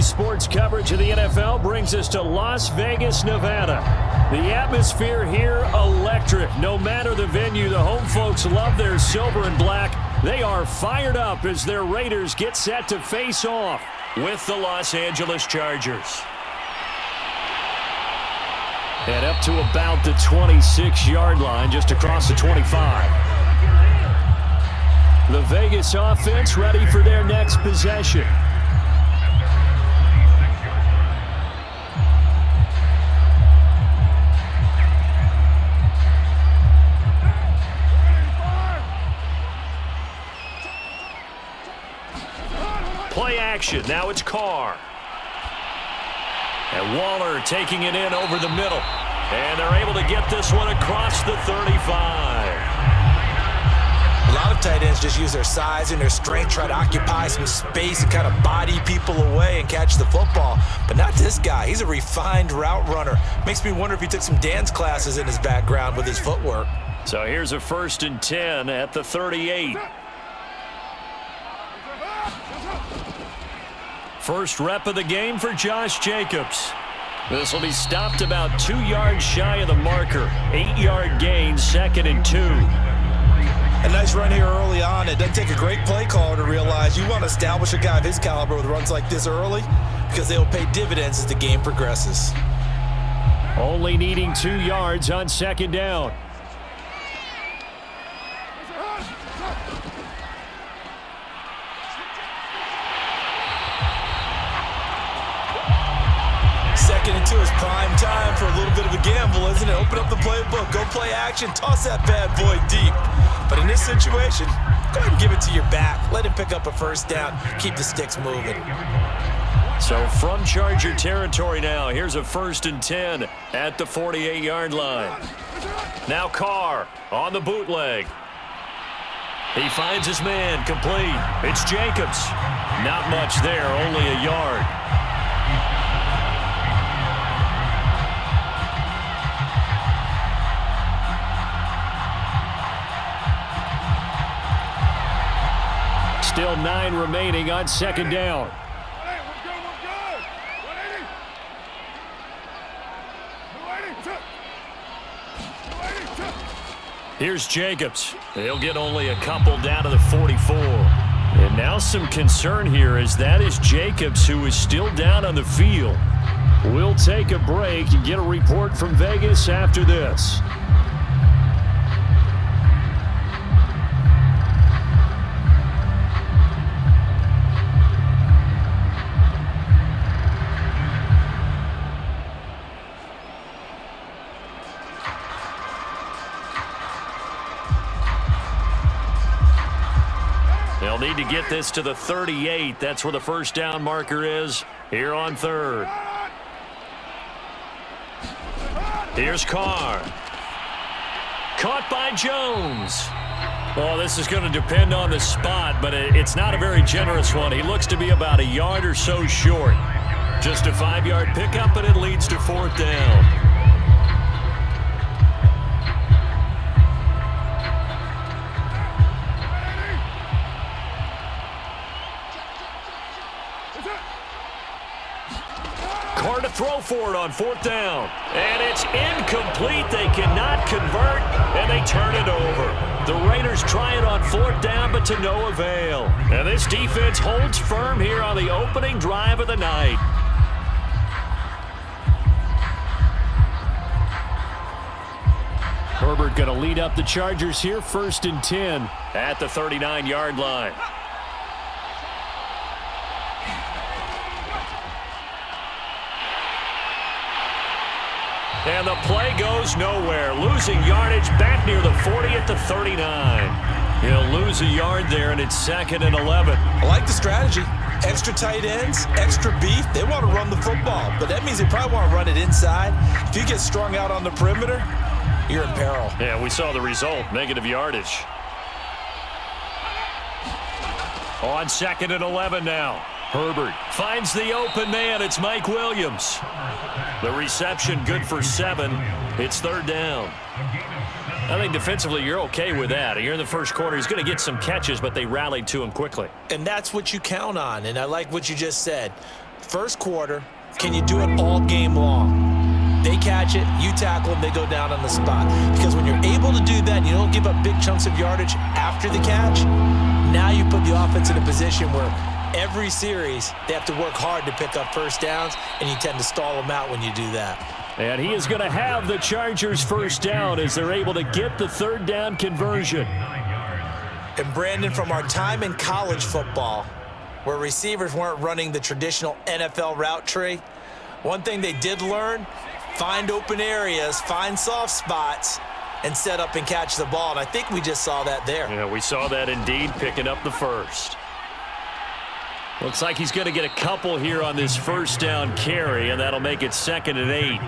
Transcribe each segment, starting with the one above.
sports coverage of the NFL brings us to Las Vegas, Nevada. The atmosphere here, electric. No matter the venue, the home folks love their silver and black. They are fired up as their Raiders get set to face off with the Los Angeles Chargers. And up to about the 26-yard line, just across the 25. The Vegas offense ready for their next possession. Play action. Now it's Carr. And Waller taking it in over the middle. And they're able to get this one across the 35. A lot of tight ends just use their size and their strength, try to occupy some space and kind of body people away and catch the football. But not this guy. He's a refined route runner. Makes me wonder if he took some dance classes in his background with his footwork. So here's a 1st and 10 at the 38. First rep of the game for Josh Jacobs. This will be stopped about 2 yards shy of the marker. 8-yard gain, 2nd and 2. A nice run here early on. It doesn't take a great play caller to realize you want to establish a guy of his caliber with runs like this early because they will pay dividends as the game progresses. Only needing 2 yards on 2nd down. Second and 2 is prime time for a little bit of a gamble, isn't it? Open up the playbook, go play action, toss that bad boy deep. But in this situation, go ahead and give it to your back. Let him pick up a 1st down. Keep the sticks moving. So from Charger territory now, here's a 1st and 10 at the 48-yard line. Now Carr on the bootleg. He finds his man, complete. It's Jacobs. Not much there, only a yard. Still 9 remaining on 2nd down. Here's Jacobs. He'll get only a couple down to the 44. And now some concern here as that is Jacobs who is still down on the field. We'll take a break and get a report from Vegas after this. They'll need to get this to the 38. That's where the 1st down marker is here on 3rd. Here's Carr. Caught by Jones. Well, this is going to depend on the spot, but it's not a very generous one. He looks to be about a yard or so short. Just a 5-yard pickup, and it leads to 4th down. Carr to throw for it on 4th down. And it's incomplete. They cannot convert, and they turn it over. The Raiders try it on 4th down, but to no avail. And this defense holds firm here on the opening drive of the night. Herbert going to lead up the Chargers here, 1st and 10 at the 39-yard line. And the play goes nowhere. Losing yardage back near the 40 at the 39. He'll lose a yard there, and it's 2nd and 11. I like the strategy. Extra tight ends, extra beef. They want to run the football, but that means they probably want to run it inside. If you get strung out on the perimeter, you're in peril. Yeah, we saw the result. Negative yardage. On 2nd and 11 now. Herbert finds the open man. It's Mike Williams. The reception good for 7. It's 3rd down. I think defensively you're okay with that. Here in the first quarter, he's going to get some catches, but they rallied to him quickly. And that's what you count on, and I like what you just said. first quarter, can you do it all game long? They catch it, you tackle them, they go down on the spot. Because when you're able to do that and you don't give up big chunks of yardage after the catch, now you put the offense in a position where every series they have to work hard to pick up first downs, and you tend to stall them out when you do that. And he is going to have the Chargers first down as they're able to get the third down conversion. And Brandon, from our time in college football, where receivers weren't running the traditional NFL route tree, one thing they did learn, find open areas, find soft spots, and set up and catch the ball. And I think we just saw that there. Yeah, we saw that indeed, picking up the first. Looks like he's going to get a couple here on this first down carry, and that'll make it 2nd and 8.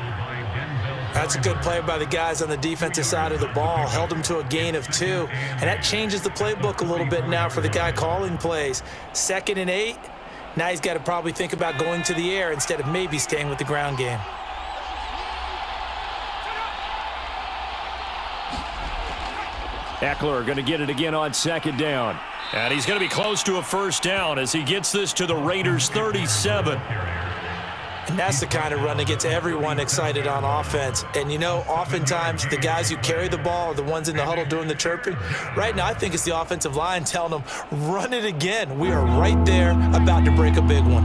That's a good play by the guys on the defensive side of the ball. Held him to a gain of 2. And that changes the playbook a little bit now for the guy calling plays. 2nd and 8. Now he's got to probably think about going to the air instead of maybe staying with the ground game. Eckler going to get it again on 2nd down. And he's going to be close to a first down as he gets this to the Raiders' 37. And that's the kind of run that gets everyone excited on offense. And, you know, oftentimes the guys who carry the ball are the ones in the huddle doing the chirping. Right now, I think it's the offensive line telling them, run it again. We are right there about to break a big one.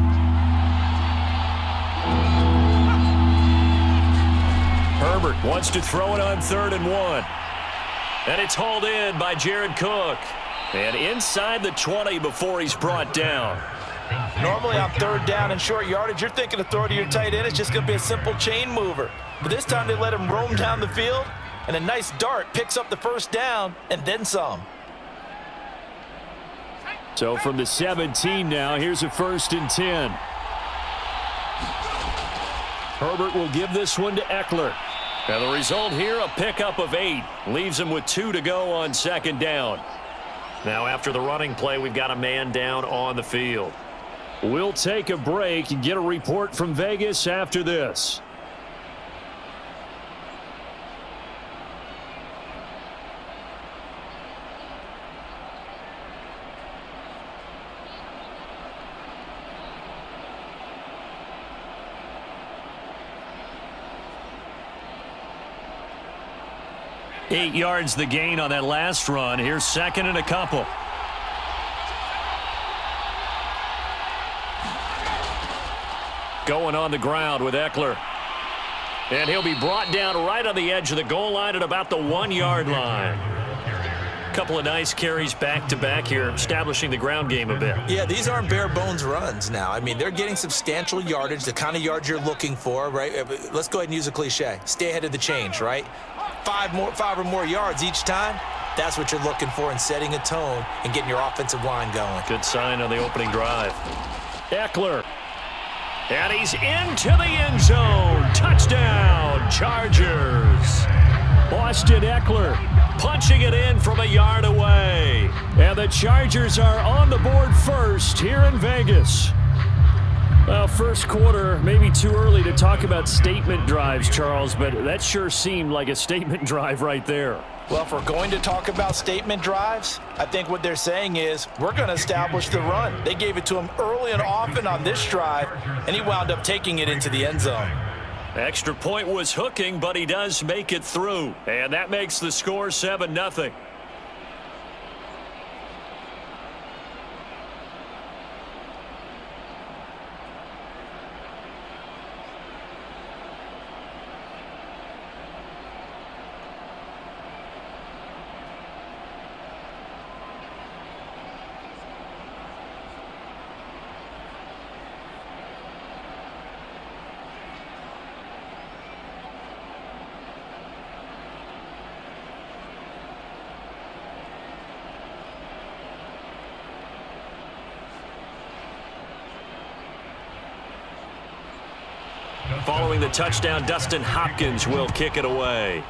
Herbert wants to throw it on 3rd and 1. And it's hauled in by Jared Cook. And inside the 20 before he's brought down. Normally on 3rd down and short yardage, you're thinking to throw to your tight end. It's just going to be a simple chain mover. But this time they let him roam down the field, and a nice dart picks up the first down and then some. So from the 17 now, here's a 1st and 10. Herbert will give this one to Eckler. And the result here, a pickup of 8. Leaves him with 2 to go on 2nd down. Now after the running play, we've got a man down on the field. We'll take a break and get a report from Vegas after this. Eight yards the gain on that last run. Here's 2nd and a couple. Going on the ground with Eckler. And he'll be brought down right on the edge of the goal line at about the 1-yard line. Couple of nice carries back-to-back here, establishing the ground game a bit. Yeah, these aren't bare-bones runs now. I mean, they're getting substantial yardage, the kind of yards you're looking for, right? Let's go ahead and use a cliche. Stay ahead of the change, right? 5 or more yards each time. That's what you're looking for in setting a tone and getting your offensive line going. Good sign on the opening drive. Eckler. And he's into the end zone. Touchdown, Chargers. Austin Eckler punching it in from a yard away. And the Chargers are on the board first here in Vegas. Well, first quarter, maybe too early to talk about statement drives, Charles, but that sure seemed like a statement drive right there. Well, if we're going to talk about statement drives, I think what they're saying is we're going to establish the run. They gave it to him early and often on this drive, and he wound up taking it into the end zone. Extra point was hooking, but he does make it through, and that makes the score 7-0. Following the touchdown, Dustin Hopkins will kick it away.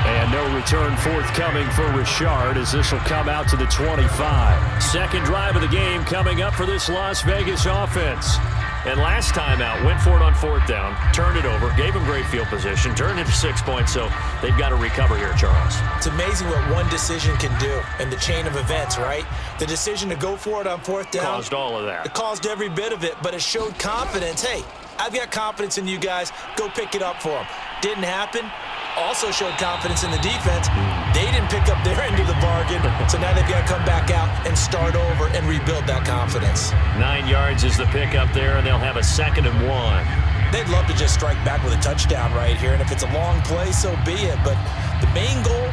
And no return forthcoming for Richard as this will come out to the 25. Second drive of the game coming up for this Las Vegas offense. And last time out, went for it on fourth down, turned it over, gave him great field position, turned it to 6 points, so they've got to recover here, Charles. It's amazing what one decision can do in the chain of events, right? The decision to go for it on fourth down. Caused all of that. It caused every bit of it, but it showed confidence. Hey, I've got confidence in you guys. Go pick it up for them. Didn't happen. Also showed confidence in the defense. They didn't pick up their end of the bargain, so now they've got to come back out and start over and rebuild that confidence. 9 yards is the pickup there, and they'll have a 2nd and 1. They'd love to just strike back with a touchdown right here, and if it's a long play, so be it. But the main goal,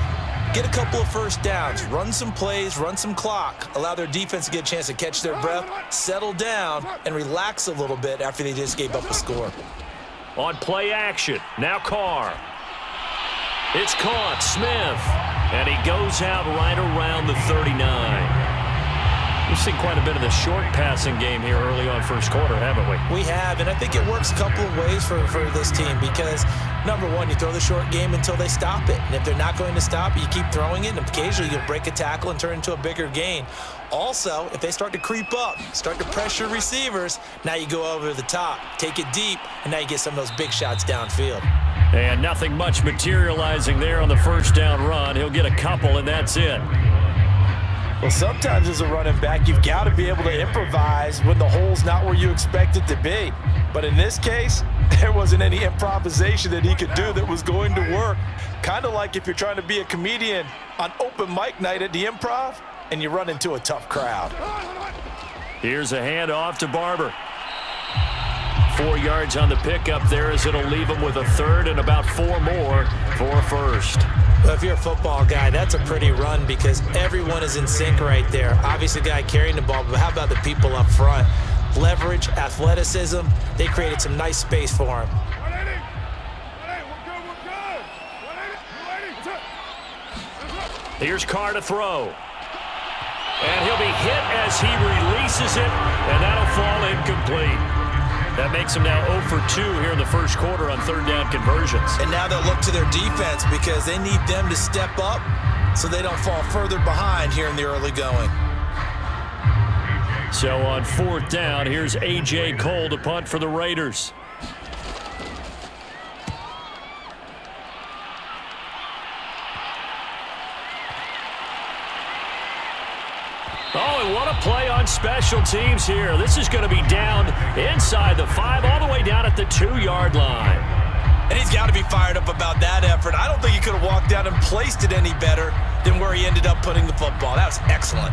get a couple of first downs, run some plays, run some clock, allow their defense to get a chance to catch their breath, settle down, and relax a little bit after they just gave up a score. On play action, now Carr. It's caught, Smith, and he goes out right around the 39. We've seen quite a bit of the short passing game here early on first quarter, haven't we? We have, and I think it works a couple of ways for this team because, number one, you throw the short game until they stop it. And if they're not going to stop it, you keep throwing it, and occasionally you'll break a tackle and turn into a bigger gain. Also, if they start to creep up, start to pressure receivers, now you go over the top, take it deep, and now you get some of those big shots downfield. And nothing much materializing there on the first down run. He'll get a couple, and that's it. Well, sometimes as a running back, you've got to be able to improvise when the hole's not where you expect it to be. But in this case, there wasn't any improvisation that he could do that was going to work. Kind of like if you're trying to be a comedian on open mic night at the Improv and you run into a tough crowd. Here's a handoff to Barber. 4 yards on the pickup there as it'll leave him with a 3rd and about 4 more for a 1st. Well, if you're a football guy, that's a pretty run because everyone is in sync right there. Obviously, the guy carrying the ball, but how about the people up front? Leverage, athleticism, they created some nice space for him. Here's Carr to throw. And he'll be hit as he releases it, and that'll fall incomplete. That makes him now 0 for 2 here in the first quarter on third down conversions. And now they'll look to their defense because they need them to step up so they don't fall further behind here in the early going. So on fourth down, here's A.J. Cole to punt for the Raiders. Oh, and what a play on special teams here. This is going to be down inside the 5, all the way down at the 2-yard line. And he's got to be fired up about that effort. I don't think he could have walked down and placed it any better than where he ended up putting the football. That was excellent.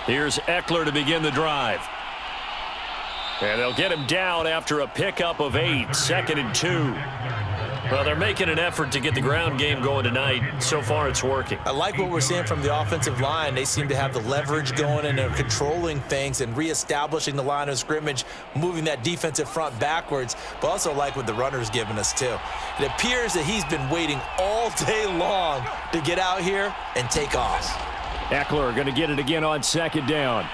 Here's Eckler to begin the drive. And they'll get him down after a pickup of 8, 2nd and 2. Well, they're making an effort to get the ground game going tonight. So far, it's working. I like what we're seeing from the offensive line. They seem to have the leverage going and they're controlling things and reestablishing the line of scrimmage, moving that defensive front backwards, but also like what the runner's giving us, too. It appears that he's been waiting all day long to get out here and take off. Eckler going to get it again on 2nd down.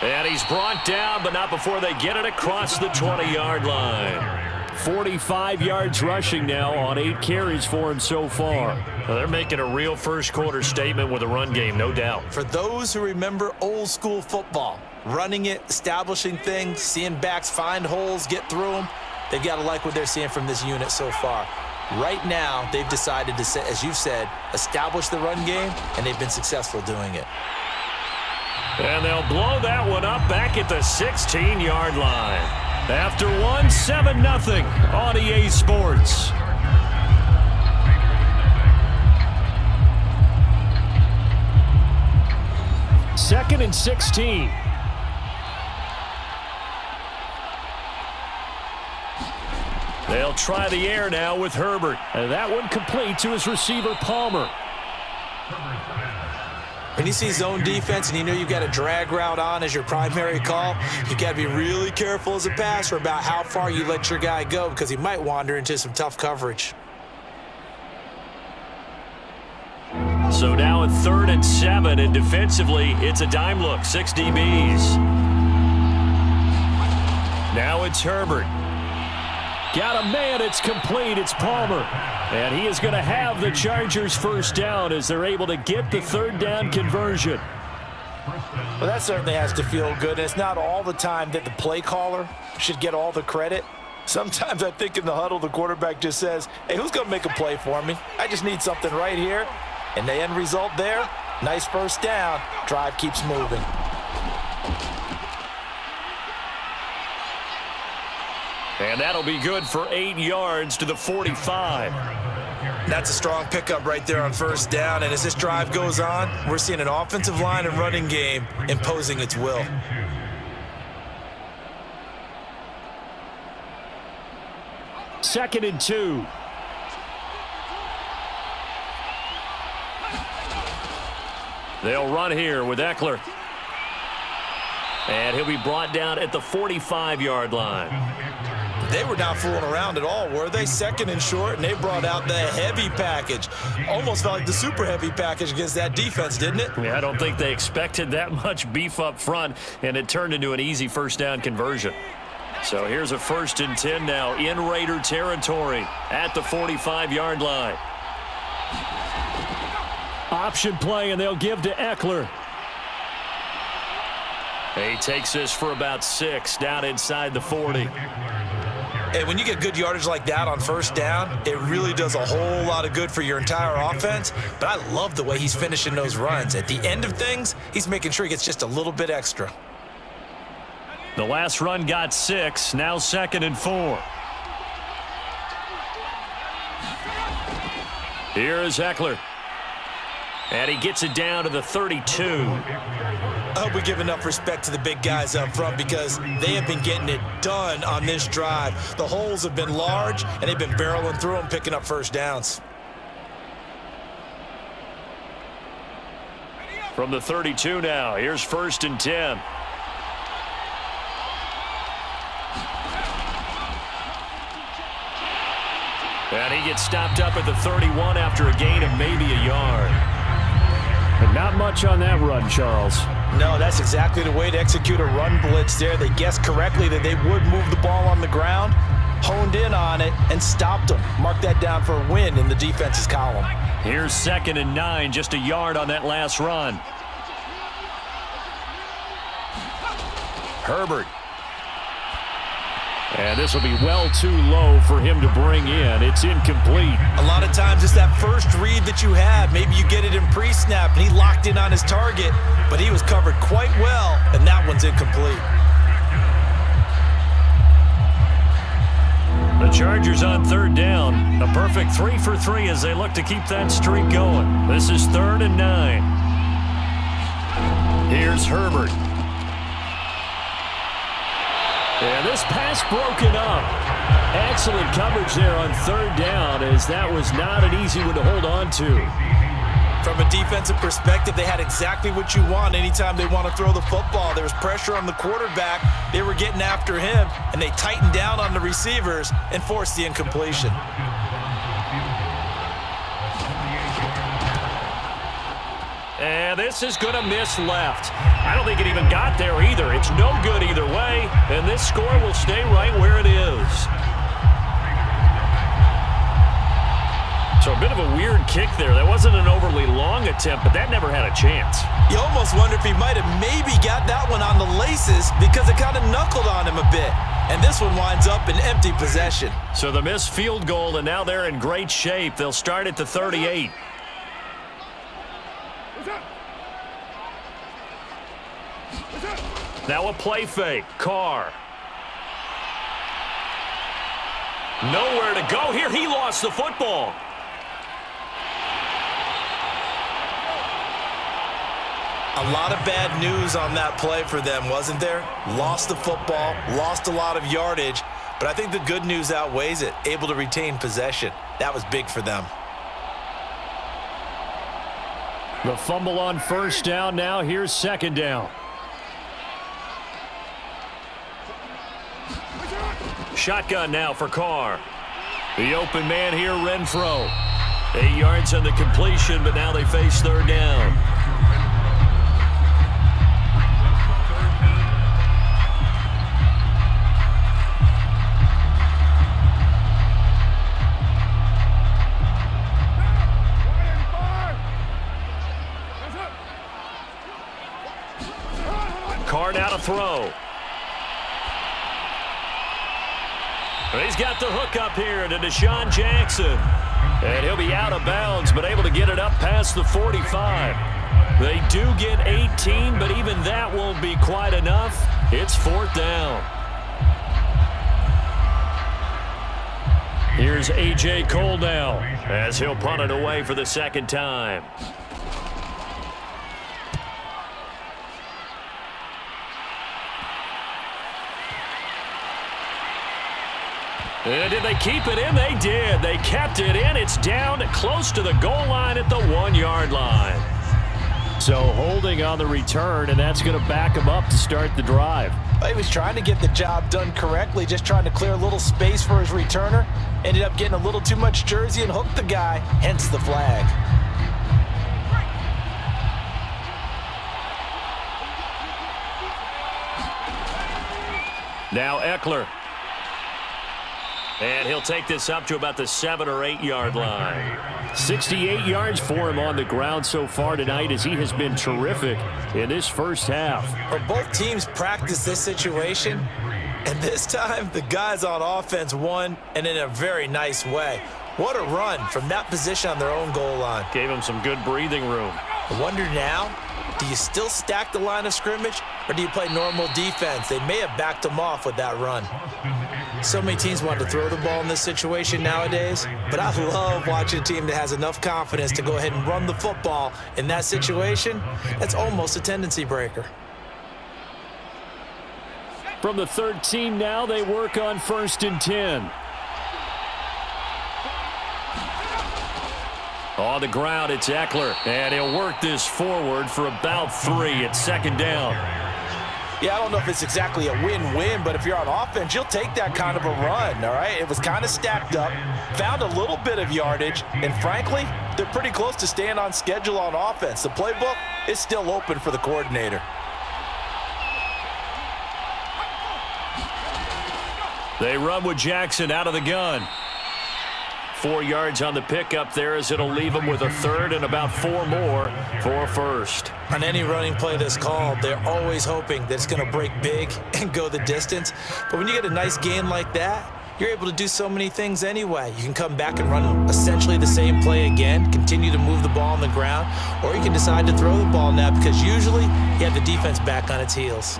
And he's brought down, but not before they get it across the 20-yard line. 45 yards rushing now on 8 carries for him so far. Well, they're making a real first-quarter statement with a run game, no doubt. For those who remember old-school football, running it, establishing things, seeing backs find holes, get through them, they've got to like what they're seeing from this unit so far. Right now, they've decided to, as you've said, establish the run game, and they've been successful doing it. And they'll blow that one up back at the 16-yard line. After one, 7-0 on EA Sports. Second and 16. They'll try the air now with Herbert. And that one complete to his receiver, Palmer. When you see zone defense and you know you've got a drag route on as your primary call, you've got to be really careful as a passer about how far you let your guy go because he might wander into some tough coverage. So now at 3rd and 7, and defensively, it's a dime look, 6 DBs. Now it's Herbert. Got a man. It's complete. It's Palmer. And he is going to have the Chargers first down as they're able to get the third down conversion. Well, that certainly has to feel good. And it's not all the time that the play caller should get all the credit. Sometimes I think in the huddle, the quarterback just says, hey, who's going to make a play for me? I just need something right here. And the end result there, nice first down. Drive keeps moving. And that'll be good for 8 yards to the 45. That's a strong pickup right there on first down. And as this drive goes on, we're seeing an offensive line and running game imposing its will. Second and 2. They'll run here with Eckler. And he'll be brought down at the 45-yard line. They were not fooling around at all, were they? Second and short, and they brought out the heavy package. Almost felt like the super heavy package against that defense, didn't it? Yeah, I don't think they expected that much beef up front, and it turned into an easy first down conversion. So here's a 1st and 10 now in Raider territory at the 45-yard line. Option play, and they'll give to Eckler. He takes this for about 6 down inside the 40. And when you get good yardage like that on first down, it really does a whole lot of good for your entire offense. But I love the way he's finishing those runs. At the end of things, he's making sure he gets just a little bit extra. The last run got 6, now 2nd and 4. Here's Eckler. And he gets it down to the 32. I hope we give enough respect to the big guys up front because they have been getting it done on this drive. The holes have been large, and they've been barreling through them, picking up first downs. From the 32 now, here's 1st and 10. And he gets stopped up at the 31 after a gain of maybe a yard. But not much on that run, Charles. No, that's exactly the way to execute a run blitz there. They guessed correctly that they would move the ball on the ground, honed in on it, and stopped them. Mark that down for a win in the defense's column. Here's 2nd and 9, just a yard on that last run. Herbert. And this will be well too low for him to bring in. It's incomplete. A lot of times it's that first read that you have. Maybe you get it in pre-snap, and he locked in on his target, but he was covered quite well, and that one's incomplete. The Chargers on 3rd down. A perfect 3 for 3 as they look to keep that streak going. This is 3rd and 9. Here's Herbert. And this pass broken up. Excellent coverage there on 3rd down as that was not an easy one to hold on to. From a defensive perspective, they had exactly what you want anytime they want to throw the football. There was pressure on the quarterback. They were getting after him, and they tightened down on the receivers and forced the incompletion. And this is going to miss left. I don't think it even got there either. It's no good either way, and this score will stay right where it is. So a bit of a weird kick there. That wasn't an overly long attempt, but that never had a chance. You almost wonder if he might have maybe got that one on the laces because it kind of knuckled on him a bit. And this one winds up in empty possession. So the missed field goal, and now they're in great shape. They'll start at the 38. Now a play fake. Carr. Nowhere to go here. He lost the football. A lot of bad news on that play for them, wasn't there? Lost the football, lost a lot of yardage, but I think the good news outweighs it. Able to retain possession. That was big for them. The fumble on 1st down now. Here's 2nd down. Shotgun now for Carr. The open man here, Renfro. 8 yards on the completion, but now they face 3rd down. He's got the hook up here to Deshaun Jackson. And he'll be out of bounds, but able to get it up past the 45. They do get 18, but even that won't be quite enough. It's 4th down. Here's A.J. Cole now as he'll punt it away for the 2nd time. And did they keep it in? They did. They kept it in. It's down close to the goal line at the 1-yard line. So holding on the return, and that's going to back him up to start the drive. He was trying to get the job done correctly, just trying to clear a little space for his returner. Ended up getting a little too much jersey and hooked the guy, hence the flag. Now Eckler. And he'll take this up to about the 7- or 8-yard line. 68 yards for him on the ground so far tonight as he has been terrific in this first half. Well, both teams practice this situation, and this time the guys on offense won, and in a very nice way. What a run from that position on their own goal line. Gave him some good breathing room. I wonder now, do you still stack the line of scrimmage, or do you play normal defense? They may have backed them off with that run. So many teams want to throw the ball in this situation nowadays, but I love watching a team that has enough confidence to go ahead and run the football in that situation. That's almost a tendency breaker. From the 13 now, they work on 1st and 10. On the ground, it's Eckler, and he'll work this forward for about 3 at 2nd down. Yeah, I don't know if it's exactly a win-win, but if you're on offense, you'll take that kind of a run, all right? It was kind of stacked up, found a little bit of yardage, and frankly, they're pretty close to staying on schedule on offense. The playbook is still open for the coordinator. They run with Jackson out of the gun. 4 yards on the pickup there as it'll leave them with a 3rd and about 4 more for 1st. On any running play that's called, they're always hoping that it's going to break big and go the distance. But when you get a nice gain like that, you're able to do so many things anyway. You can come back and run essentially the same play again, continue to move the ball on the ground, or you can decide to throw the ball now because usually you have the defense back on its heels.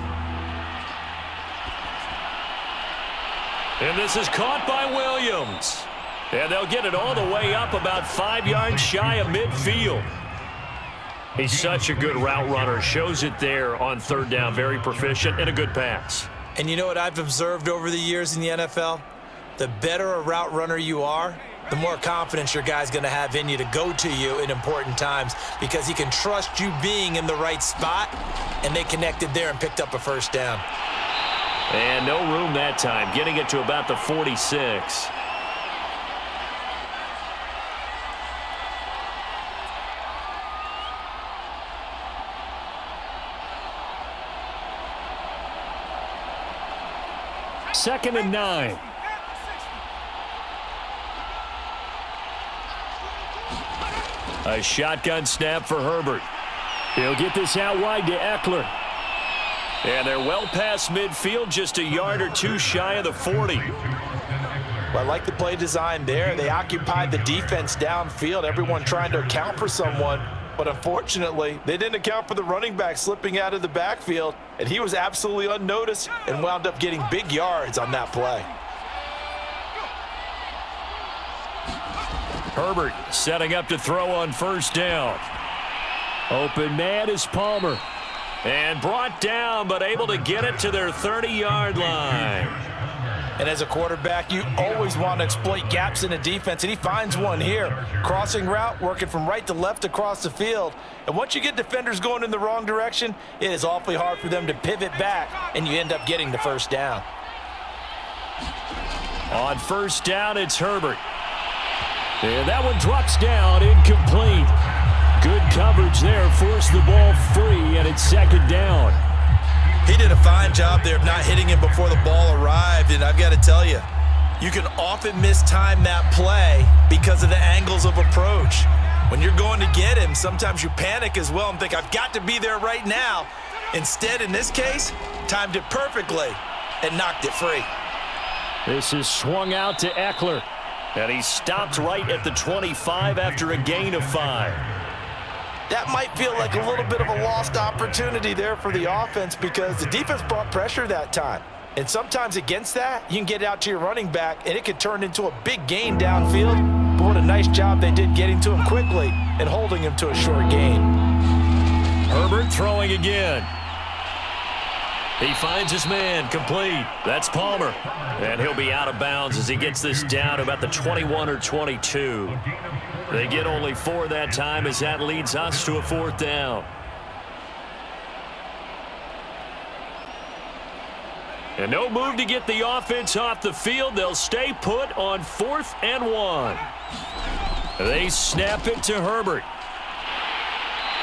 And this is caught by Williams. And they'll get it all the way up about 5 yards shy of midfield. He's such a good route runner. Shows it there on 3rd down. Very proficient and a good pass. And you know what I've observed over the years in the NFL? The better a route runner you are, the more confidence your guy's going to have in you to go to you in important times because he can trust you being in the right spot, and they connected there and picked up a 1st down. And no room that time, getting it to about the 46. Second and 9. A shotgun snap for Herbert. He'll get this out wide to Eckler. And they're well past midfield, just a yard or 2 shy of the 40. Well, I like the play design there. They occupied the defense downfield, everyone trying to account for someone. But unfortunately, they didn't account for the running back slipping out of the backfield, and he was absolutely unnoticed and wound up getting big yards on that play. Herbert setting up to throw on 1st down. Open man is Palmer. And brought down, but able to get it to their 30-yard line. And as a quarterback, you always want to exploit gaps in the defense, and he finds one here. Crossing route, working from right to left across the field. And once you get defenders going in the wrong direction, it is awfully hard for them to pivot back, and you end up getting the 1st down. On 1st down, it's Herbert. And that one drops down, incomplete. Good coverage there, forced the ball free, and it's 2nd down. He did a fine job there of not hitting him before the ball arrived, and I've got to tell you, you can often mistime that play because of the angles of approach. When you're going to get him, sometimes you panic as well and think, I've got to be there right now. Instead, in this case, timed it perfectly and knocked it free. This is swung out to Eckler. And he stopped right at the 25 after a gain of 5. That might feel like a little bit of a lost opportunity there for the offense because the defense brought pressure that time. And sometimes against that, you can get out to your running back, and it could turn into a big gain downfield. But what a nice job they did getting to him quickly and holding him to a short gain. Herbert throwing again. He finds his man, complete. That's Palmer. And he'll be out of bounds as he gets this down to about the 21 or 22. They get only 4 that time as that leads us to a 4th down. And no move to get the offense off the field. They'll stay put on 4th and 1. They snap it to Herbert.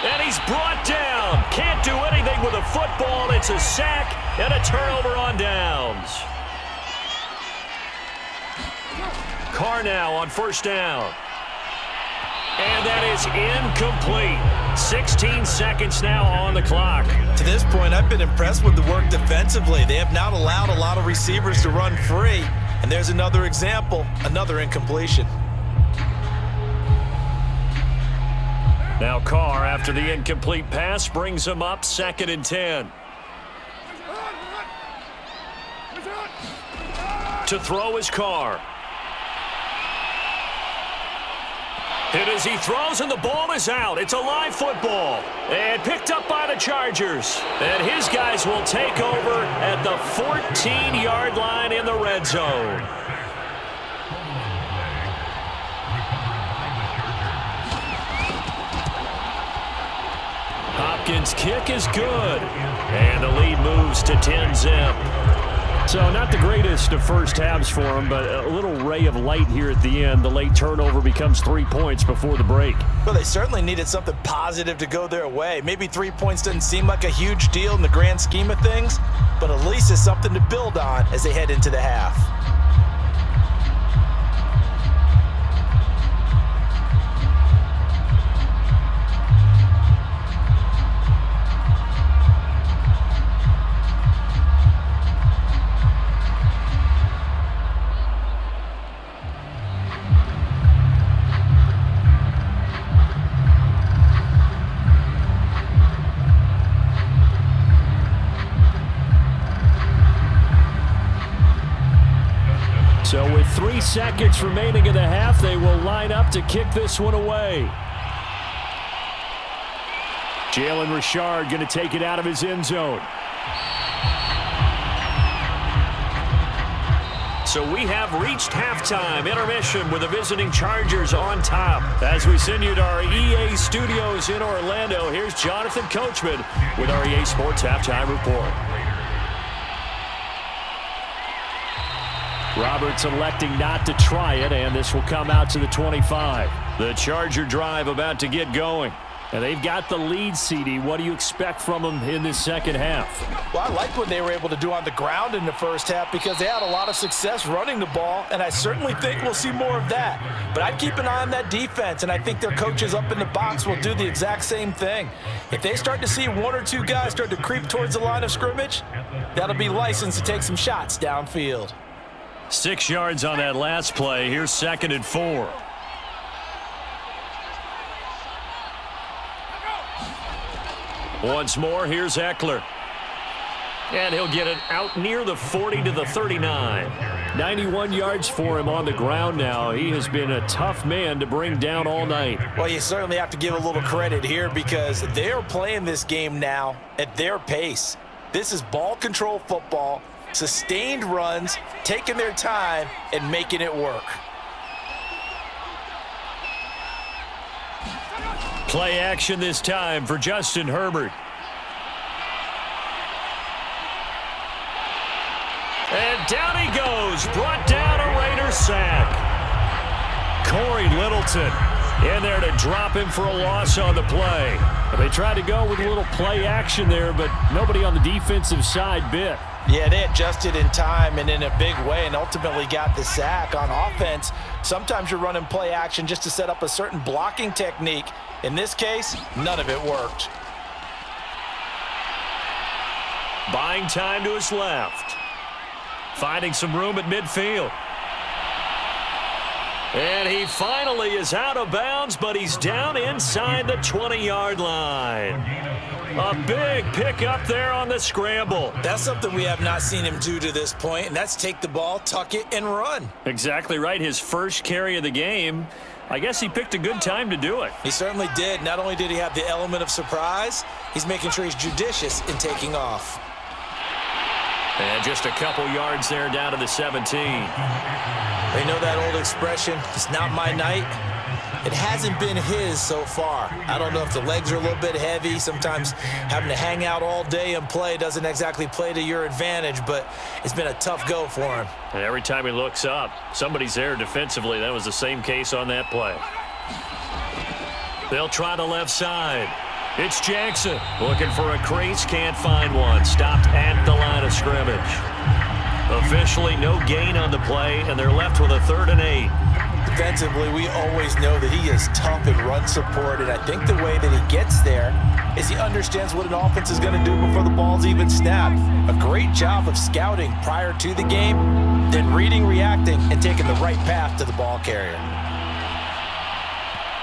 And he's brought down. Can't do anything with a football. It's a sack and a turnover on downs. Carr now on 1st down. And that is incomplete. 16 seconds now on the clock. To this point, I've been impressed with the work defensively. They have not allowed a lot of receivers to run free. And there's another example, another incompletion. Now Carr, after the incomplete pass, brings him up 2nd and 10. To throw is Carr. Hit as he throws, and the ball is out. It's a live football. And picked up by the Chargers. And his guys will take over at the 14-yard line in the red zone. Hopkins' kick is good. And the lead moves to 10-zip. So not the greatest of first halves for him, but a little ray of light here at the end. The late turnover becomes 3 points before the break. Well, they certainly needed something positive to go their way. Maybe 3 points doesn't seem like a huge deal in the grand scheme of things, but at least it's something to build on as they head into the half. So with 3 seconds remaining in the half, they will line up to kick this one away. Jalen Richard going to take it out of his end zone. So we have reached halftime intermission with the visiting Chargers on top. As we send you to our EA studios in Orlando, here's Jonathan Coachman with our EA Sports Halftime Report. Roberts electing not to try it, and this will come out to the 25. The Charger drive about to get going. And they've got the lead, CD. What do you expect from them in this second half? Well, I like what they were able to do on the ground in the first half because they had a lot of success running the ball, and I certainly think we'll see more of that. But I'd keep an eye on that defense, and I think their coaches up in the box will do the exact same thing. If they start to see 1 or 2 guys start to creep towards the line of scrimmage, that'll be licensed to take some shots downfield. 6 yards on that last play. Here's 2nd and 4. Once more, here's Eckler. And he'll get it out near the 40 to the 39. 91 yards for him on the ground now. He has been a tough man to bring down all night. Well, you certainly have to give a little credit here because they're playing this game now at their pace. This is ball control football, sustained runs, taking their time, and making it work. Play action this time for Justin Herbert. And down he goes, brought down a Raider sack. Corey Littleton in there to drop him for a loss on the play. They tried to go with a little play action there, but nobody on the defensive side bit. Yeah, they adjusted in time and in a big way and ultimately got the sack. On offense, sometimes you're running play action just to set up a certain blocking technique. In this case, none of it worked. Buying time to his left. finding some room at midfield. And he finally is out of bounds, but he's down inside the 20-yard line. A big pick up there on the scramble. That's something we have not seen him do to this point, and that's take the ball, tuck it, and run. Exactly right. His first carry of the game. I guess he picked a good time to do it. He certainly did. Not only did he have the element of surprise, he's making sure he's judicious in taking off. And just a couple yards there down to the 17. They know that old expression, it's not my night. It hasn't been his so far. I don't know if the legs are a little bit heavy. Sometimes having to hang out all day and play doesn't exactly play to your advantage, but it's been a tough go for him. And every time he looks up, somebody's there defensively. That was the same case on that play. They'll try the left side. It's Jackson looking for a crease, can't find one. Stopped at the line of scrimmage. Officially no gain on the play, and they're left with a 3rd and 8. Defensively, we always know that he is tough in run support, and I think the way that he gets there is he understands what an offense is going to do before the ball's even snapped. A great job of scouting prior to the game, then reading, reacting, and taking the right path to the ball carrier.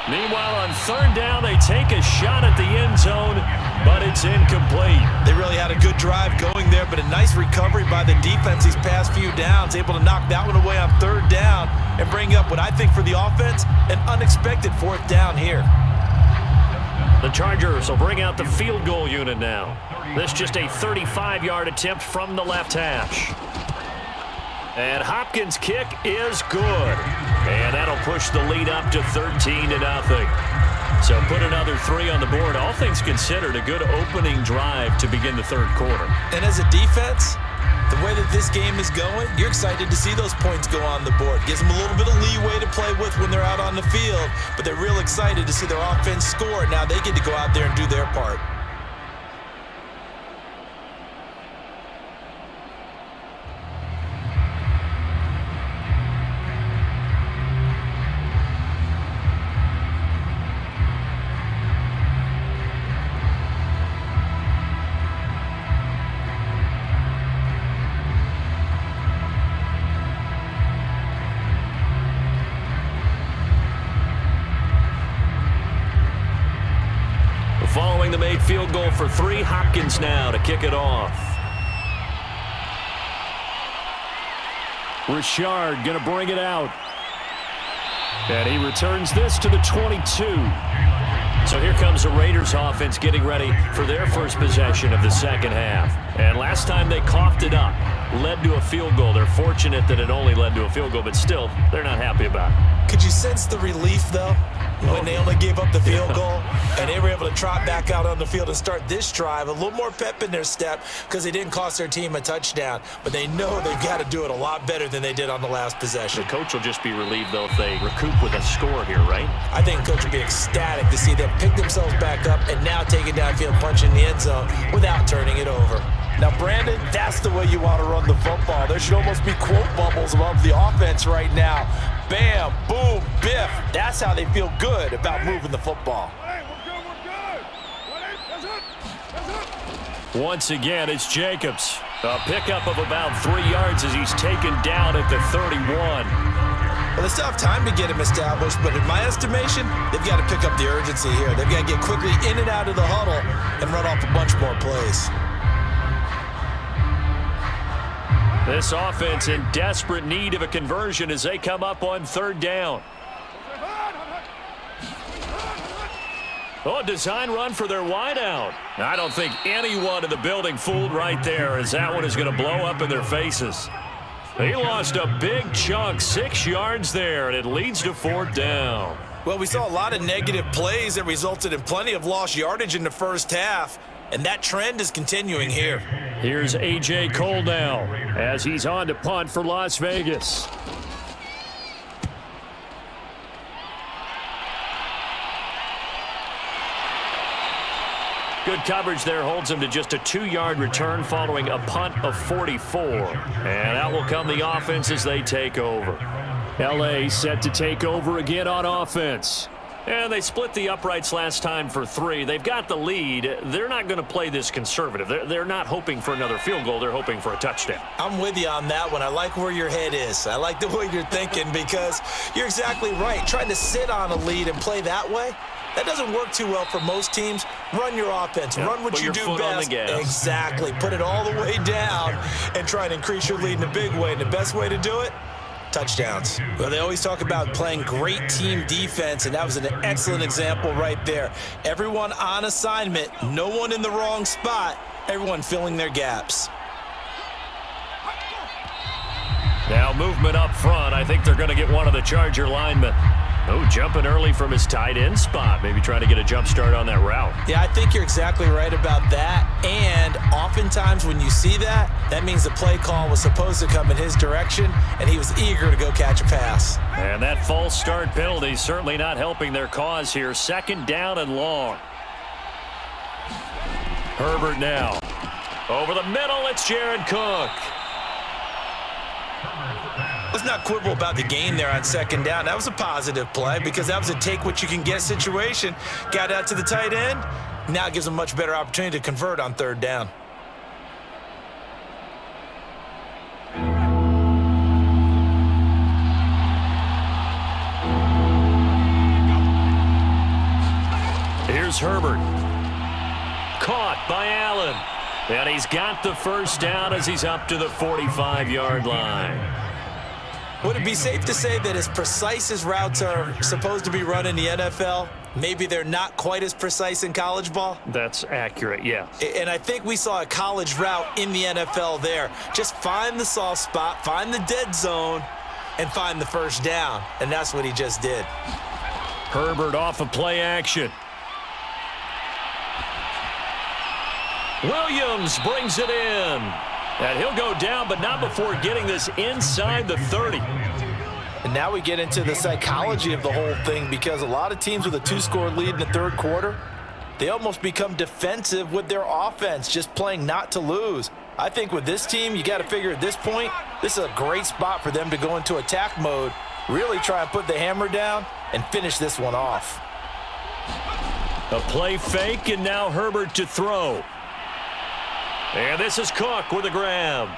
Meanwhile, on 3rd down, they take a shot at the end zone, but it's incomplete. They really had a good drive going there, but a nice recovery by the defense these past few downs, able to knock that one away on 3rd down and bring up what I think for the offense, an unexpected 4th down here. The Chargers will bring out the field goal unit now. This just a 35-yard attempt from the left hash. And Hopkins' kick is good. And that'll push the lead up to 13-0. So put another 3 on the board. All things considered, a good opening drive to begin the 3rd quarter. And as a defense, the way that this game is going, you're excited to see those points go on the board. Gives them a little bit of leeway to play with when they're out on the field, but they're real excited to see their offense score. Now they get to go out there and do their part. Following the made field goal for 3, Hopkins now to kick it off. Richard going to bring it out. And he returns this to the 22. So here comes the Raiders offense getting ready for their first possession of the 2nd half. And last time they coughed it up, led to a field goal. They're fortunate that it only led to a field goal, but still, they're not happy about it. Could you sense the relief, though, when they only gave up the field goal and they were able to trot back out on the field and start this drive? A little more pep in their step because they didn't cost their team a touchdown, but they know they've got to do it a lot better than they did on the last possession. The coach will just be relieved, though, if they recoup with a score here, right? I think the coach will be ecstatic to see them pick themselves back up and now take it downfield, punch in the end zone without turning it over. Now, Brandon, that's the way you want to run the football. There should almost be quote bubbles above the offense right now. Bam, boom, biff. That's how they feel good about moving the football. Once again, it's Jacobs. A pickup of about 3 yards as he's taken down at the 31. Well, they still have time to get him established, but in my estimation, they've got to pick up the urgency here. They've got to get quickly in and out of the huddle and run off a bunch more plays. This offense in desperate need of a conversion as they come up on 3rd down. Oh, a design run for their wideout. I don't think anyone in the building fooled right there, as that one is going to blow up in their faces. He lost a big chunk, 6 yards there, and it leads to 4th down. Well, we saw a lot of negative plays that resulted in plenty of lost yardage in the first half, and that trend is continuing here. Here's A.J. Cole now as he's on to punt for Las Vegas. Good coverage there holds him to just a 2-yard return following a punt of 44. And out will come the offense as they take over. L.A. set to take over again on offense. And they split the uprights last time for 3. They've got the lead. They're not going to play this conservative. They're not hoping for another field goal. They're hoping for a touchdown. I'm with you on that one. I like where your head is. I like the way you're thinking because you're exactly right. Trying to sit on a lead and play that way, that doesn't work too well for most teams. Run your offense. Yep. Run what you do best. On the gas. Exactly. Put it all the way down and try and increase your lead in a big way. And the best way to do it, touchdowns. Well, they always talk about playing great team defense, and that was an excellent example right there. Everyone on assignment, no one in the wrong spot, everyone filling their gaps. Now movement up front. I think they're going to get one of the Charger linemen. Oh, jumping early from his tight end spot. Maybe trying to get a jump start on that route. Yeah, I think you're exactly right about that. And oftentimes when you see that, that means the play call was supposed to come in his direction, and he was eager to go catch a pass. And that false start penalty certainly not helping their cause here. 2nd down and long. Herbert now. Over the middle, it's Jared Cook. Let's not quibble about the gain there on 2nd down. That was a positive play because that was a take-what-you-can-get situation. Got out to the tight end. Now it gives them a much better opportunity to convert on 3rd down. Here's Herbert. Caught by Allen. And he's got the 1st down as he's up to the 45-yard line. Would it be safe to say that as precise as routes are supposed to be run in the NFL, maybe they're not quite as precise in college ball? That's accurate, yeah. And I think we saw a college route in the NFL there. Just find the soft spot, find the dead zone, and find the 1st down. And that's what he just did. Herbert off of play action. Williams brings it in. And he'll go down, but not before getting this inside the 30. And now we get into the psychology of the whole thing because a lot of teams with a 2-score lead in the 3rd quarter, they almost become defensive with their offense, just playing not to lose. I think with this team, you got to figure at this point, this is a great spot for them to go into attack mode, really try and put the hammer down and finish this one off. A play fake, and now Herbert to throw. And this is Cook with a grab.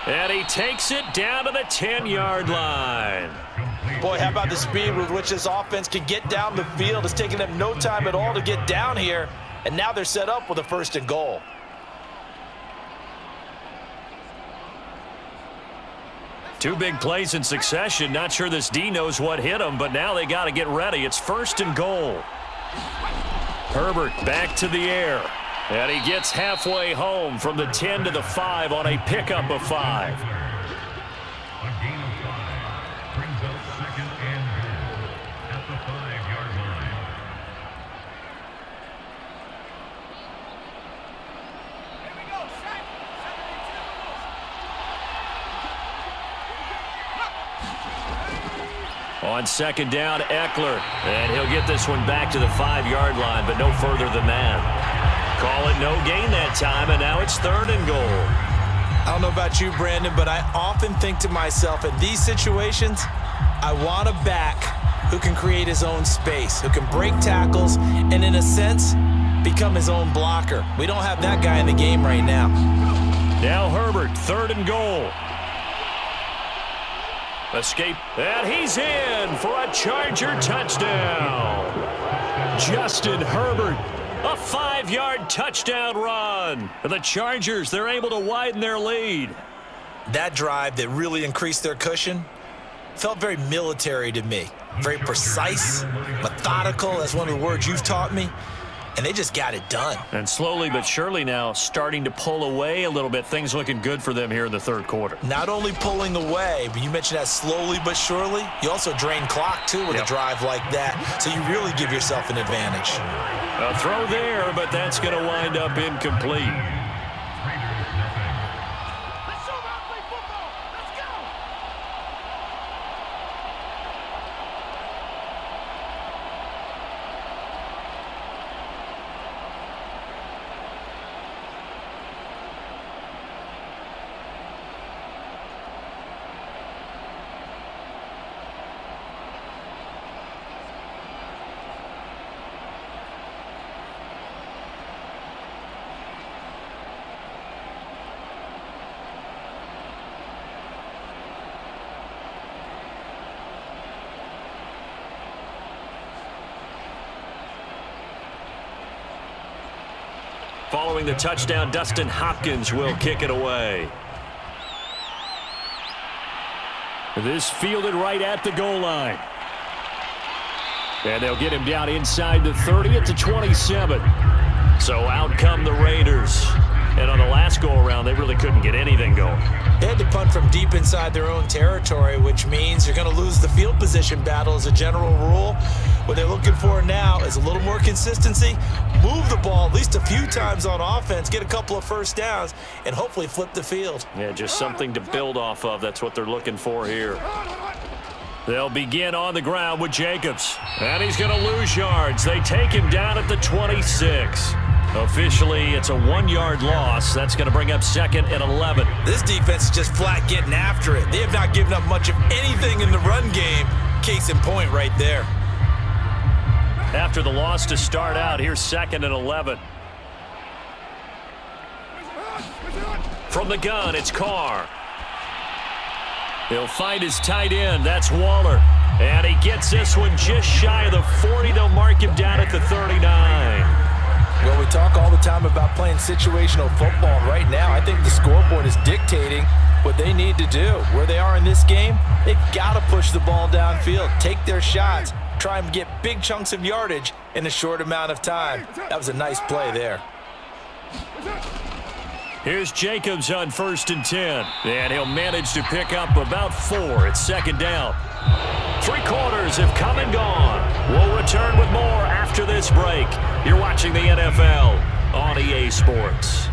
And he takes it down to the 10-yard line. Boy, how about the speed with which this offense can get down the field? It's taking them no time at all to get down here. And now they're set up with a 1st and goal. Two big plays in succession. Not sure this D knows what hit him, but now they got to get ready. It's 1st and goal. Herbert back to the air. And he gets halfway home from the 10 to the 5 on a pickup of 5. A gain of 5 brings up 2nd and goal at the 5-yard line. Here we go, set. 72. On 2nd down, Eckler. And he'll get this one back to the 5-yard line, but no further than that. Call it no gain that time, and now it's 3rd and goal. I don't know about you, Brandon, but I often think to myself, in these situations, I want a back who can create his own space, who can break tackles, and in a sense, become his own blocker. We don't have that guy in the game right now. Now Herbert, 3rd and goal. Escape, and he's in for a Charger touchdown. Justin Herbert. A 5-yard touchdown run. The Chargers, they're able to widen their lead. That drive that really increased their cushion felt very military to me. Very precise, methodical. That's one of the words you've taught me. And they just got it done. And slowly but surely now starting to pull away a little bit. Things looking good for them here in the 3rd quarter. Not only pulling away, but you mentioned that slowly but surely. You also drain clock, too, with a drive like that. So you really give yourself an advantage. A throw there, but that's going to wind up incomplete. throwing the touchdown. Dustin Hopkins will kick it away. This fielded right at the goal line. And they'll get him down inside the 30 at the 27. So out come the Raiders. And on the last go-around, they really couldn't get anything going. They had to punt from deep inside their own territory, which means you're going to lose the field position battle as a general rule. What they're looking for now is a little more consistency, move the ball at least a few times on offense, get a couple of first downs, and hopefully flip the field. Yeah, just something to build off of. That's what they're looking for here. They'll begin on the ground with Jacobs. And he's going to lose yards. They take him down at the 26. Officially, it's a 1-yard loss. That's going to bring up 2nd and 11. This defense is just flat getting after it. They have not given up much of anything in the run game. Case in point right there. After the loss to start out, here's 2nd and 11. From the gun, it's Carr. He'll find his tight end. That's Waller. And he gets this one just shy of the 40. They'll mark him down at the 39. Well, we talk all the time about playing situational football. Right now, I think the scoreboard is dictating what they need to do. Where they are in this game, they've got to push the ball downfield, take their shots, try and get big chunks of yardage in a short amount of time. That was a nice play there. Here's Jacobs on 1st and 10. And he'll manage to pick up about 4. It's 2nd down. 3 quarters have come and gone. We'll return with more after this break. You're watching the NFL on EA Sports.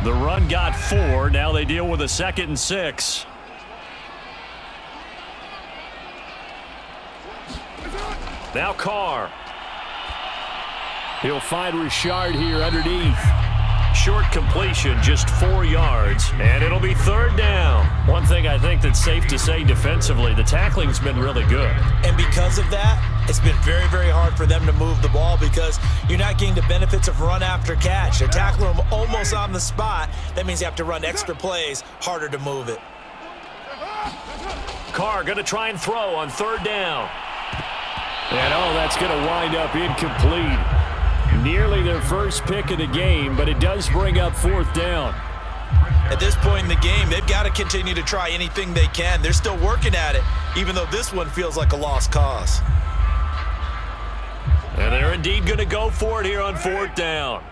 The run got 4. Now they deal with a 2nd and 6. Now Carr. He'll find Richard here underneath. Short completion, just 4 yards, and it'll be 3rd down. One thing I think that's safe to say defensively, the tackling's been really good. And because of that, it's been very, very hard for them to move the ball because you're not getting the benefits of run after catch. They're tackling them almost on the spot. That means you have to run extra plays, harder to move it. Carr going to try and throw on 3rd down. And that's going to wind up incomplete. Nearly their first pick of the game, but it does bring up 4th down. At this point in the game, they've got to continue to try anything they can. They're still working at it, even though this one feels like a lost cause. And they're indeed going to go for it here on 4th down.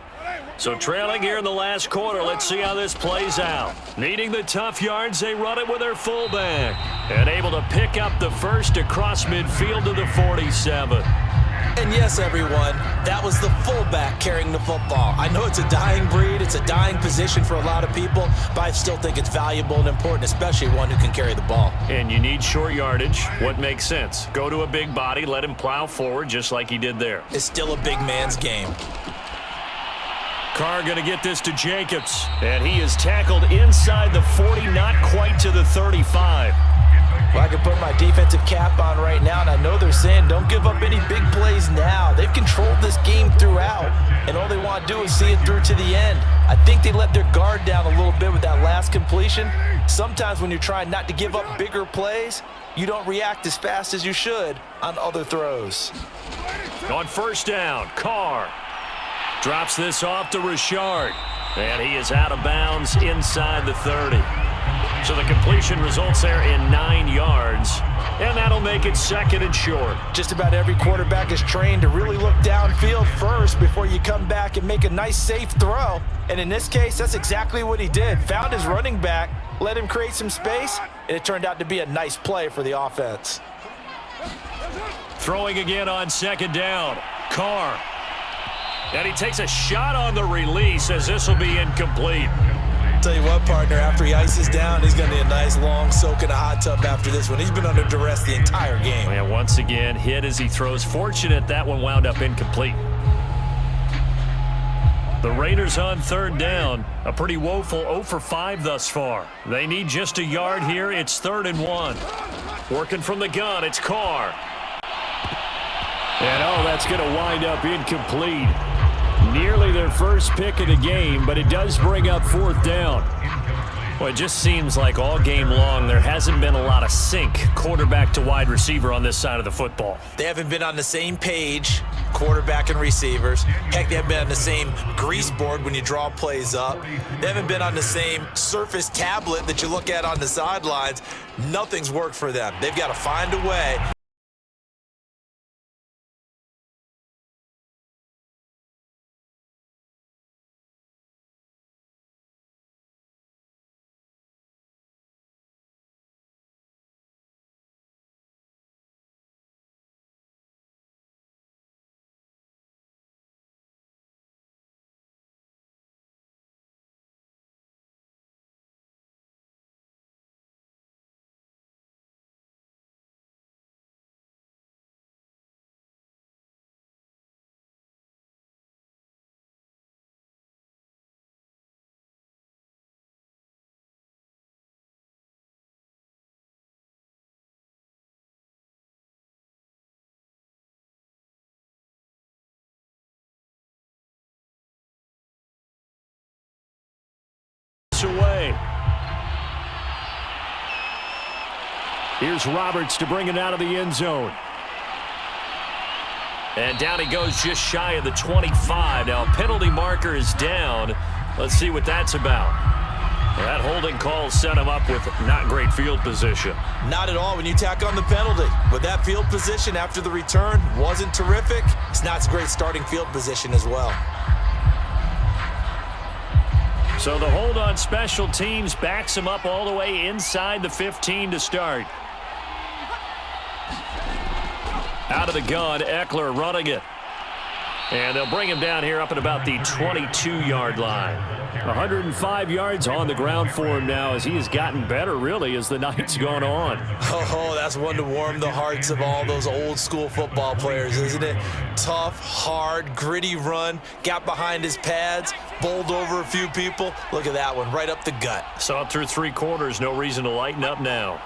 So trailing here in the last quarter, let's see how this plays out. Needing the tough yards, they run it with their fullback. And able to pick up the first across midfield to the 47. And yes, everyone, that was the fullback carrying the football. I know it's a dying breed, it's a dying position for a lot of people, but I still think it's valuable and important, especially one who can carry the ball. And you need short yardage. What makes sense? Go to a big body, let him plow forward just like he did there. It's still a big man's game. Carr going to get this to Jacobs, and he is tackled inside the 40, not quite to the 35. Well, I can put my defensive cap on right now, and I know they're saying don't give up any big plays now. They've controlled this game throughout, and all they want to do is see it through to the end. I think they let their guard down a little bit with that last completion. Sometimes when you're trying not to give up bigger plays, you don't react as fast as you should on other throws. On 1st down, Carr drops this off to Richard, and he is out of bounds inside the 30. So the completion results there in 9 yards, and that'll make it 2nd and short. Just about every quarterback is trained to really look downfield first before you come back and make a nice, safe throw. And in this case, that's exactly what he did. Found his running back, let him create some space, and it turned out to be a nice play for the offense. Throwing again on 2nd down, Carr. And he takes a shot on the release as this will be incomplete. Tell you what, partner, after he ices down, he's going to need a nice long soak in a hot tub after this one. He's been under duress the entire game. And once again, hit as he throws. Fortunate that one wound up incomplete. The Raiders on 3rd down. A pretty woeful 0 for 5 thus far. They need just a yard here. It's 3rd and 1. Working from the gun, it's Carr. And that's going to wind up incomplete. Nearly their first pick of the game, but it does bring up 4th down. Well, it just seems like all game long there hasn't been a lot of sync quarterback to wide receiver on this side of the football. They haven't been on the same page, quarterback and receivers. Heck, they haven't been on the same grease board when you draw plays up. They haven't been on the same Surface tablet that you look at on the sidelines. Nothing's worked for them. They've got to find a way. Away. Here's Roberts to bring it out of the end zone. And down he goes just shy of the 25. Now penalty marker is down. Let's see what that's about. That holding call set him up with not great field position. Not at all when you tack on the penalty. But that field position after the return wasn't terrific. It's not a great starting field position as well. So the hold on special teams backs him up all the way inside the 15 to start. Out of the gun, Eckler running it. And they'll bring him down here up at about the 22-yard line. 105 yards on the ground for him now as he has gotten better, really, as the night's gone on. Oh, that's one to warm the hearts of all those old-school football players, isn't it? Tough, hard, gritty run, got behind his pads, bowled over a few people. Look at that one, right up the gut. Saw it through 3 quarters, no reason to lighten up now.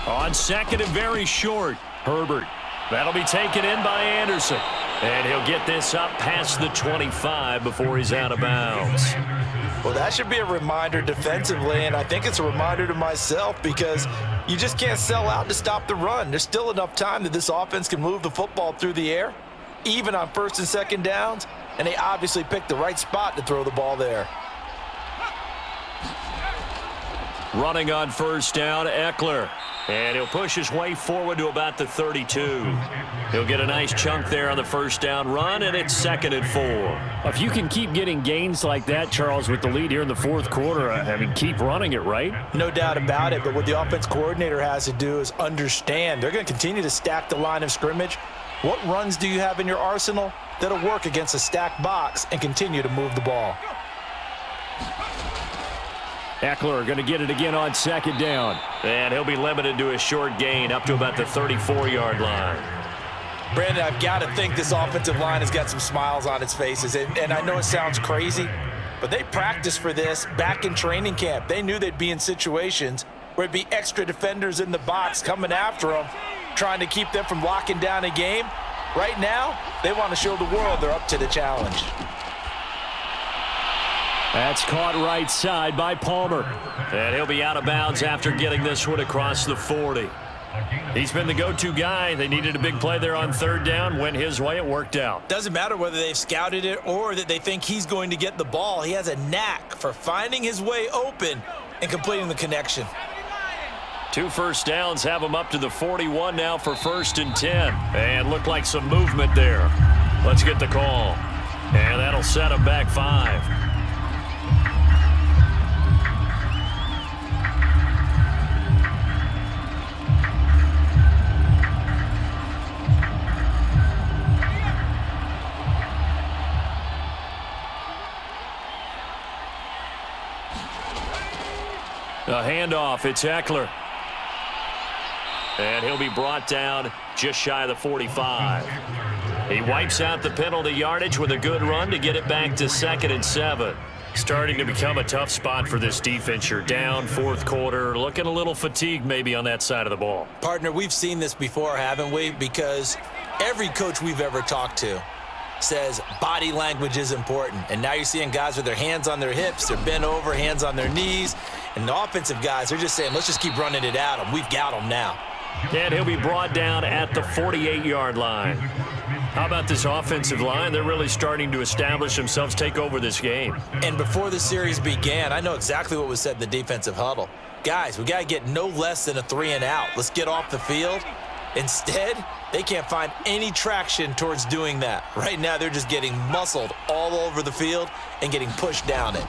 On second and very short, Herbert. That'll be taken in by Anderson. And he'll get this up past the 25 before he's out of bounds. Well, that should be a reminder defensively, and I think it's a reminder to myself because you just can't sell out to stop the run. There's still enough time that this offense can move the football through the air, even on first and second downs, and they obviously picked the right spot to throw the ball there. Running on first down, Eckler. And he'll push his way forward to about the 32. He'll get a nice chunk there on the first down run, and it's 2nd and 4. If you can keep getting gains like that, Charles, with the lead here in the 4th quarter, I mean, keep running it, right? No doubt about it, but what the offense coordinator has to do is understand. They're going to continue to stack the line of scrimmage. What runs do you have in your arsenal that'll work against a stacked box and continue to move the ball? Eckler going to get it again on 2nd down. And he'll be limited to a short gain up to about the 34-yard line. Brandon, I've got to think this offensive line has got some smiles on its faces. And I know it sounds crazy, but they practiced for this back in training camp. They knew they'd be in situations where it'd be extra defenders in the box coming after them, trying to keep them from locking down a game. Right now, they want to show the world they're up to the challenge. That's caught right side by Palmer. And he'll be out of bounds after getting this one across the 40. He's been the go-to guy. They needed a big play there on 3rd down. Went his way. It worked out. Doesn't matter whether they've scouted it or that they think he's going to get the ball. He has a knack for finding his way open and completing the connection. 2 first downs have him up to the 41 now for 1st and 10. And looked like some movement there. Let's get the call. And that'll set him back 5. A handoff, it's Eckler. And he'll be brought down just shy of the 45. He wipes out the penalty yardage with a good run to get it back to 2nd and 7. Starting to become a tough spot for this defense. You're down 4th quarter, looking a little fatigued maybe on that side of the ball. Partner, we've seen this before, haven't we? Because every coach we've ever talked to says body language is important. And now you're seeing guys with their hands on their hips, they're bent over, hands on their knees. And the offensive guys, they're just saying, let's just keep running it at them. We've got them now. And he'll be brought down at the 48-yard line. How about this offensive line? They're really starting to establish themselves, take over this game. And before the series began, I know exactly what was said in the defensive huddle. Guys, we got to get no less than a 3-and-out. Let's get off the field. Instead, they can't find any traction towards doing that. Right now, they're just getting muscled all over the field and getting pushed down it.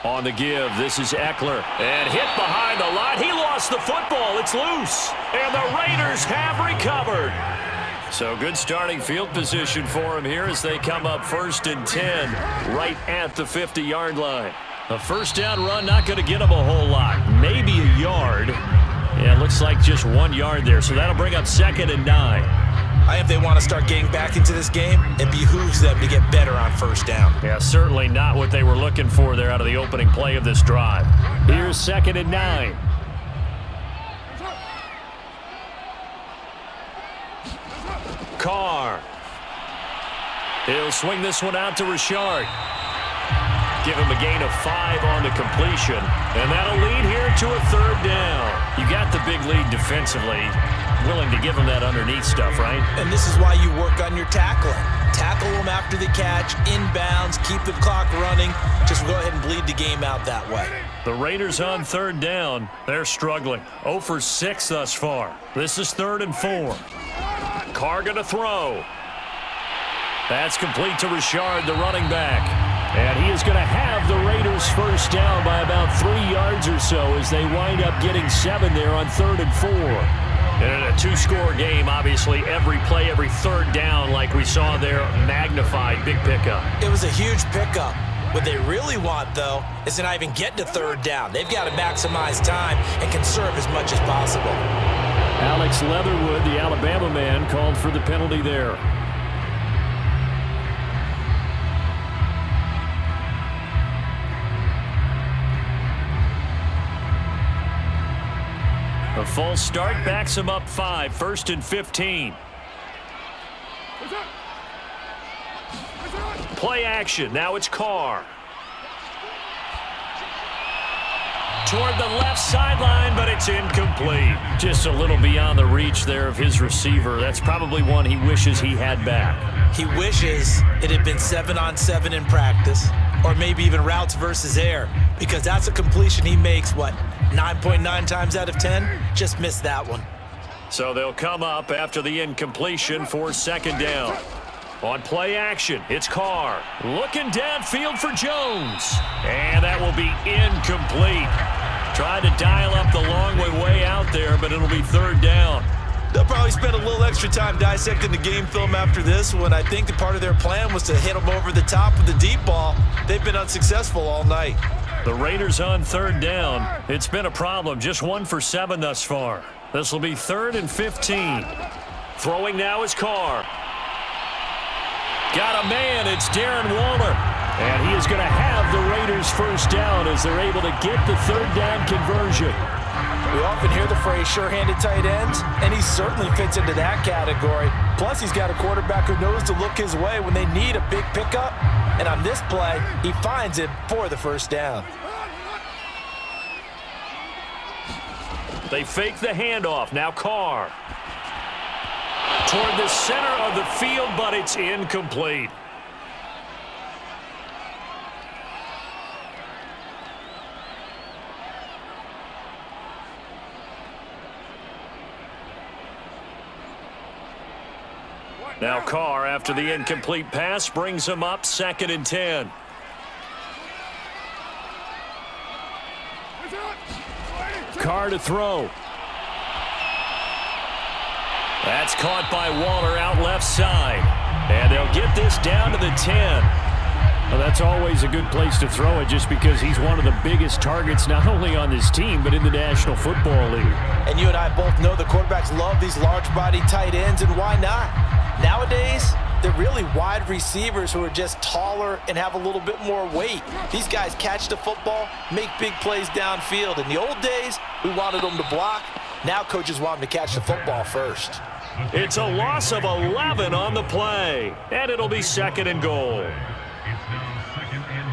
On the give, this is Eckler. And hit behind the line. He lost the football. It's loose. And the Raiders have recovered. So good starting field position for him here as they come up 1st and 10 right at the 50-yard line. A first down run, not going to get him a whole lot. Maybe a yard. Yeah, it looks like just 1 yard there. So that'll bring up 2nd and 9. I think if they want to start getting back into this game, it behooves them to get better on first down. Yeah, certainly not what they were looking for there out of the opening play of this drive. Here's 2nd and 9. Carr. He'll swing this one out to Richard. Give him a gain of 5 on the completion. And that'll lead here to a 3rd down. You got the big lead defensively. Willing to give him that underneath stuff, right? And this is why you work on your tackling. Tackle them after the catch, inbounds, keep the clock running. Just go ahead and bleed the game out that way. The Raiders on 3rd down. They're struggling. 0 for 6 thus far. This is 3rd and 4. Carr going to throw. That's complete to Richard, the running back. And he is going to have the Raiders first down by about 3 yards or so as they wind up getting 7 there on 3rd and 4. And in a 2-score game, obviously, every play, every 3rd down, like we saw there, magnified, big pickup. It was a huge pickup. What they really want, though, is to not even get to 3rd down. They've got to maximize time and conserve as much as possible. Alex Leatherwood, the Alabama man, called for the penalty there. A false start backs him up 5, 1st and 15. Play action. Now it's Carr. Toward the left sideline, but it's incomplete. Just a little beyond the reach there of his receiver. That's probably one he wishes he had back. He wishes it had been 7-on-7 in practice, or maybe even routes versus air, because that's a completion he makes, 9.9 times out of 10? Just missed that one. So they'll come up after the incompletion for 2nd down. On play action, it's Carr. Looking downfield for Jones. And that will be incomplete. Trying to dial up the long way out there, but it'll be 3rd down. They'll probably spend a little extra time dissecting the game film after this one. I think that part of their plan was to hit them over the top with the deep ball. They've been unsuccessful all night. The Raiders on 3rd down. It's been a problem. Just 1 for 7 thus far. This will be 3rd and 15. Throwing now is Carr. Got a man. It's Darren Waller. And he is going to have the Raiders first down as they're able to get the 3rd down conversion. We often hear the phrase sure-handed tight ends, and he certainly fits into that category. Plus, he's got a quarterback who knows to look his way when they need a big pickup. And on this play, he finds it for the first down. They fake the handoff. Now Carr. Toward the center of the field, but it's incomplete. Now Carr, after the incomplete pass, brings him up 2nd and 10. Carr to throw. That's caught by Waller out left side. And they'll get this down to the 10. Well, that's always a good place to throw it just because he's one of the biggest targets not only on this team but in the National Football League. And you and I both know the quarterbacks love these large-body tight ends, and why not? Nowadays, they're really wide receivers who are just taller and have a little bit more weight. These guys catch the football, make big plays downfield. In the old days, we wanted them to block. Now coaches want them to catch the football first. It's a loss of 11 on the play, and it'll be second and goal. It's now second and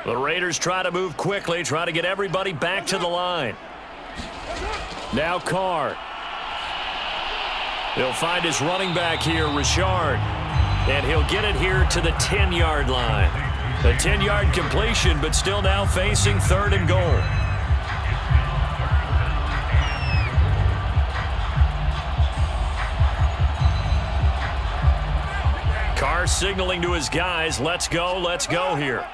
goal. The Raiders try to move quickly, try to get everybody back to the line. Now Carr. He'll find his running back here, Richard. And he'll get it here to the 10-yard line. A 10-yard completion, but still now facing third and goal. Carr signaling to his guys, let's go here.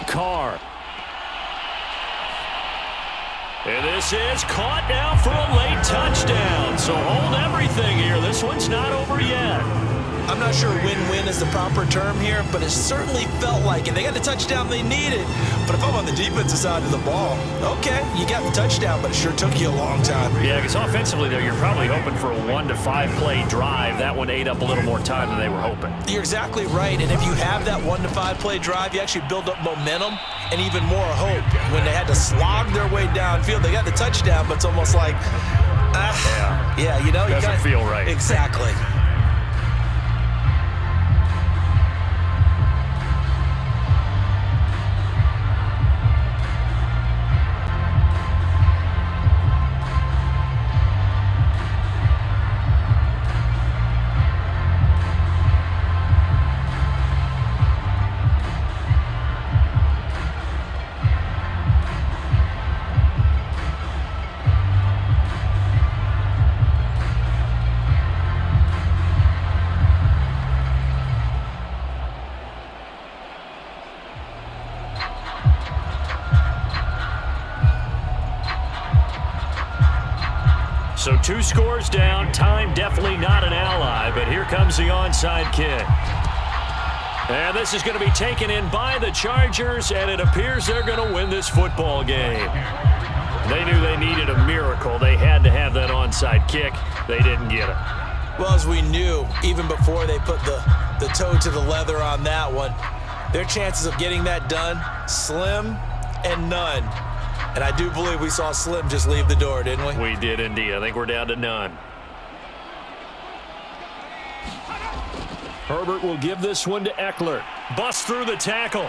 Carr. And this is caught now for a late touchdown. So hold everything here. This one's not over yet. I'm not sure win-win is the proper term here, but it certainly felt like it. They got the touchdown they needed. But if I'm on the defensive side of the ball, okay, you got the touchdown, but it sure took you a long time. Yeah, because offensively, though, you're probably hoping for a 1 to 5 play drive. That one ate up a little more time than they were hoping. You're exactly right, and if you have that 1 to 5 play drive, you actually build up momentum and even more hope. When they had to slog their way downfield, they got the touchdown, but it's almost like, yeah, you know. Doesn't feel right. Exactly. So 2 scores down. Time definitely not an ally, but here comes the onside kick. And this is going to be taken in by the Chargers, and it appears they're going to win this football game. They knew they needed a miracle. They had to have that onside kick. They didn't get it. Well, as we knew, even before they put the toe to the leather on that one, their chances of getting that done, slim and none. And I do believe we saw Slim just leave the door, didn't we? We did indeed. I think we're down to none. Herbert will give this one to Eckler. Busts through the tackle.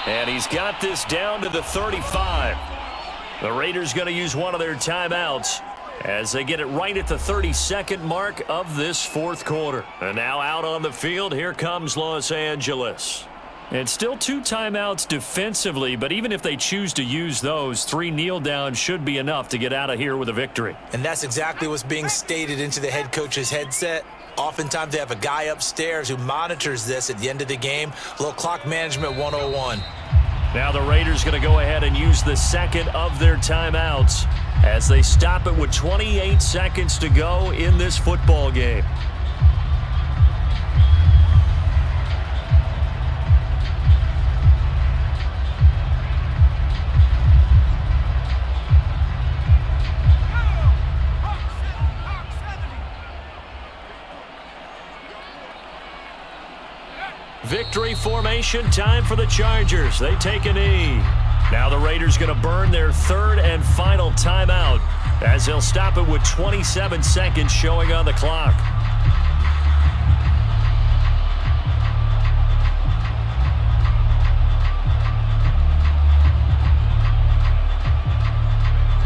And he's got this down to the 35. The Raiders going to use one of their timeouts as they get it right at the 32nd mark of this fourth quarter. And now out on the field, here comes Los Angeles. It's still 2 timeouts defensively, but even if they choose to use those, 3 kneel downs should be enough to get out of here with a victory. And that's exactly what's being stated into the head coach's headset. Oftentimes they have a guy upstairs who monitors this at the end of the game. A little clock management 101. Now the Raiders going to go ahead and use the second of their timeouts as they stop it with 28 seconds to go in this football game. Victory formation time for the Chargers. They take a knee. Now the Raiders going to burn their 3rd and final timeout as they'll stop it with 27 seconds showing on the clock.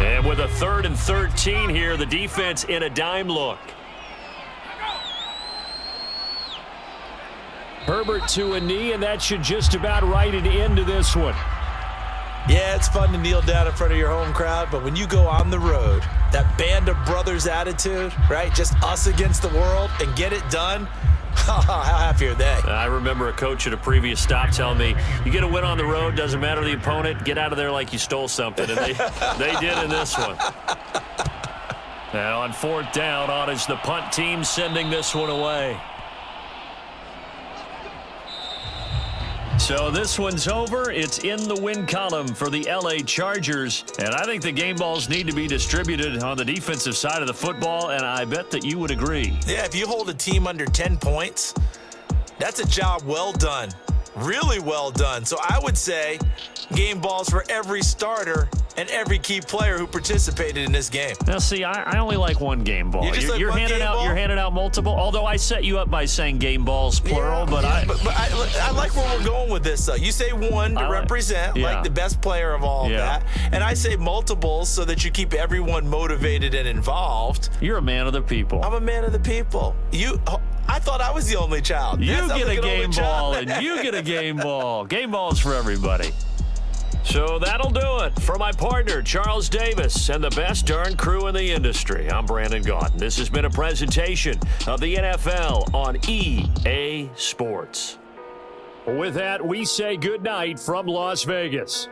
And with a 3rd and 13 here, the defense in a dime look. Herbert to a knee, and that should just about write it into this one. Yeah, it's fun to kneel down in front of your home crowd, but when you go on the road, that band of brothers attitude, right? Just us against the world and get it done. How happy are they? I remember a coach at a previous stop telling me, you get a win on the road, doesn't matter the opponent, get out of there like you stole something. And they did in this one. Now on 4th down, on is the punt team sending this one away. So this one's over. It's in the win column for the LA Chargers. And I think the game balls need to be distributed on the defensive side of the football, and I bet that you would agree. Yeah, if you hold a team under 10 points, that's a job well done. Really well done. So I would say game balls for every starter and every key player who participated in this game. Now, see, I only like one game ball. You're handing out multiple. Although I set you up by saying game balls plural, but I like where we're going with this. You say one to represent, like the best player of all of that, and I say multiples so that you keep everyone motivated and involved. You're a man of the people. I'm a man of the people. I thought I was the only child. You get a game ball, and you get a game ball. Game balls for everybody. So that'll do it. For my partner, Charles Davis, and the best darn crew in the industry, I'm Brandon Gaudin. This has been a presentation of the NFL on EA Sports. With that, we say goodnight from Las Vegas.